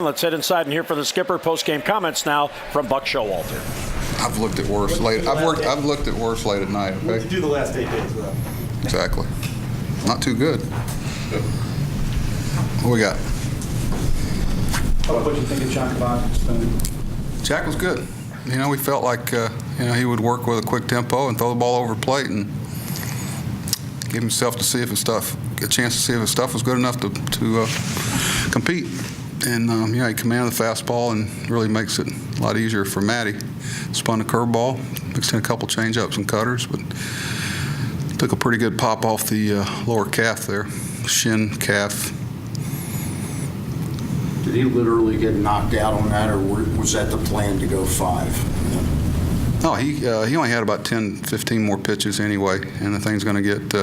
Let's head inside and hear from the skipper. Post-game comments now from Buck Showalter. I've looked at worse late. I've looked at worse late at night. Okay? What did you do the last 8 days without? Exactly. Not too good. What we got? What do you think of John Caban? Jack was good. You know, we felt like he would work with a quick tempo and throw the ball over plate and give himself to see if his stuff, a chance to see if his stuff was good enough to compete. And he commanded the fastball and really makes it a lot easier for Matty. Spun the curveball, mixed in a couple change-ups and cutters, but took a pretty good pop off the lower calf there, shin calf. Did he literally get knocked out on that, or was that the plan to go 5? No, he only had about 10, 15 more pitches anyway, and the thing's going to get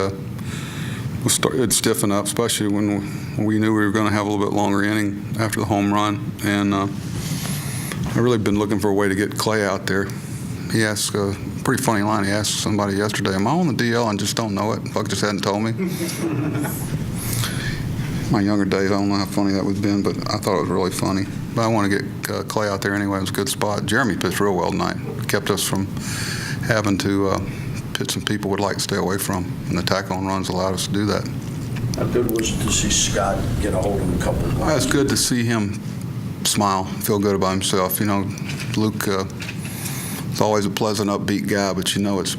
it'd stiffen up, especially when we knew we were going to have a little bit longer inning after the home run. And I've really been looking for a way to get Clay out there. He asked a pretty funny line. He asked somebody yesterday, "Am I on the DL and just don't know it?" Buck just hadn't told me. My younger days, I don't know how funny that would have been, but I thought it was really funny. But I want to get Clay out there anyway. It was a good spot. Jeremy pitched real well tonight. Kept us from having to pitch some people would like to stay away from, and the tackle-on runs allowed us to do that. How good was it to see Scott get a hold of a couple of balls? It's good to see him smile, feel good about himself. You know, Luke is always a pleasant, upbeat guy, but you know it's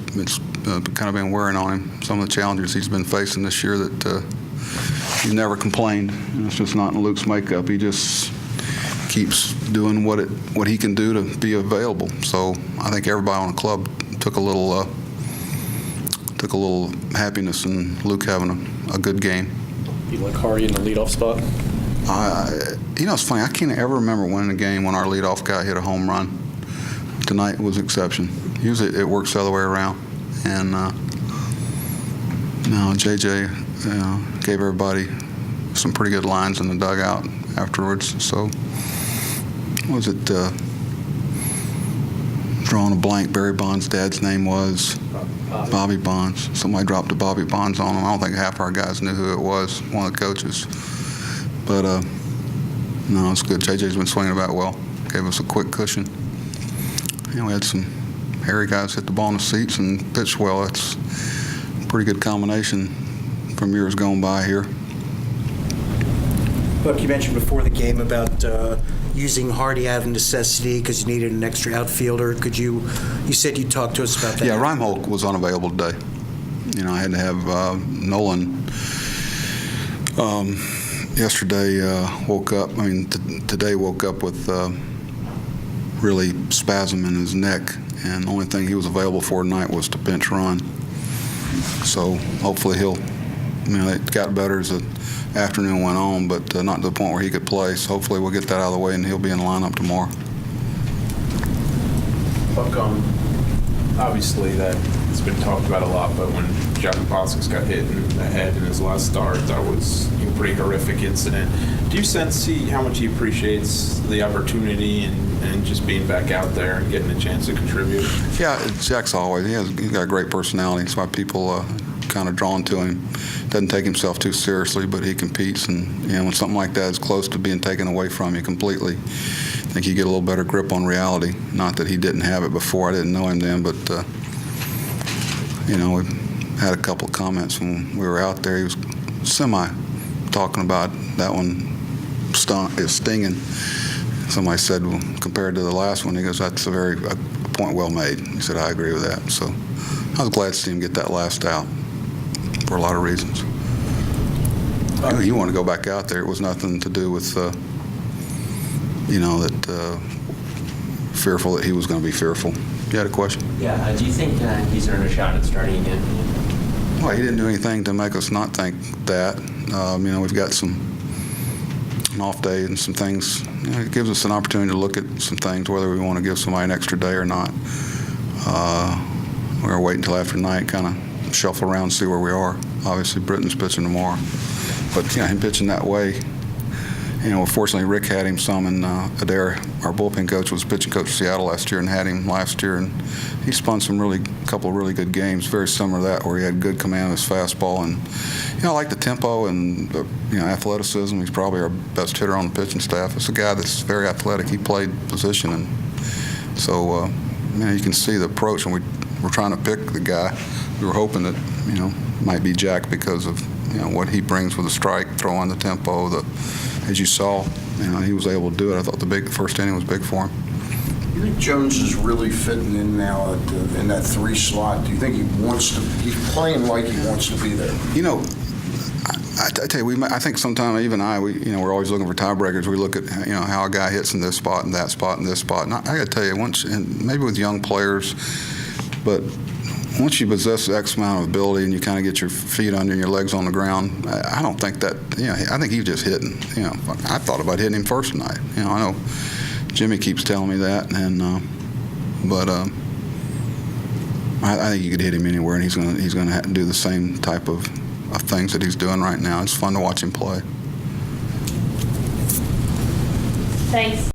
kind of been wearing on him. Some of the challenges he's been facing this year that he's never complained. And it's just not in Luke's makeup. He just keeps doing what he can do to be available. So I think everybody on the club took a little happiness in Luke having a good game. You like Hardy in the leadoff spot? It's funny. I can't ever remember winning a game when our leadoff guy hit a home run. Tonight was an exception. Usually it works the other way around. And JJ gave everybody some pretty good lines in the dugout afterwards. So was it drawing a blank? Barry Bonds' dad's name was Bobby Bonds. Somebody dropped a Bobby Bonds on him. I don't think half our guys knew who it was, one of the coaches. But, no, it's good. JJ's been swinging about well. Gave us a quick cushion. We had some hairy guys hit the ball in the seats and pitched well. That's a pretty good combination from years gone by here. Buck, you mentioned before the game about using Hardy out of necessity because you needed an extra outfielder. You said you'd talk to us about that. Yeah, Reinhold was unavailable today. I had to have Nolan yesterday today woke up with really spasm in his neck, and the only thing he was available for tonight was to pinch run. So hopefully it got better as the afternoon went on, but not to the point where he could play. So hopefully we'll get that out of the way and he'll be in the lineup tomorrow. Buck, obviously that has been talked about a lot, but when Jack Boskus got hit in the head in his last start, that was a pretty horrific incident. Do you see how much he appreciates the opportunity and just being back out there and getting a chance to contribute? Yeah, Jack's always, he's got a great personality. That's why people kind of drawn to him. Doesn't take himself too seriously, but he competes, and when something like that is close to being taken away from you completely, I think you get a little better grip on reality. Not that he didn't have it before. I didn't know him then, but we had a couple of comments when we were out there. He was talking about that one is stinging. Somebody said, well, compared to the last one, he goes, that's a point well made. He said, I agree with that. So I was glad to see him get that last out for a lot of reasons. He wanted to go back out there. It was nothing to do with, fearful that he was going to be fearful. You had a question? Yeah. Do you think he's earned a shot at starting again? Well, he didn't do anything to make us not think that. We've got an off day and some things. It gives us an opportunity to look at some things, whether we want to give somebody an extra day or not. We're going to wait until after night, kind of shuffle around and see where we are. Obviously, Britton's pitching tomorrow. But, him pitching that way, Fortunately, Rick had him some, and Adair, our bullpen coach, was pitching coach for Seattle last year and had him last year, and he spun couple of really good games, very similar to that, where he had good command of his fastball, and I like the tempo and the athleticism. He's probably our best hitter on the pitching staff. It's a guy that's very athletic. He played position, and so you can see the approach. And we're trying to pick the guy. We were hoping that might be Jack because of what he brings with the strike, throwing the tempo. As you saw, he was able to do it. I thought the first inning was big for him. You think Jones is really fitting in now in that 3 slot? Do you think he's playing like he wants to be there? I tell you, I think sometimes even we're always looking for tiebreakers. We look at how a guy hits in this spot and that spot and this spot. And I got to tell you, and maybe with young players, but once you possess X amount of ability and you kind of get your feet under and your legs on the ground, I don't think that. I think he's just hitting. I thought about hitting him first tonight. I know Jimmy keeps telling me that, but I think you could hit him anywhere, and he's going to do the same type of things that he's doing right now. It's fun to watch him play. Thanks.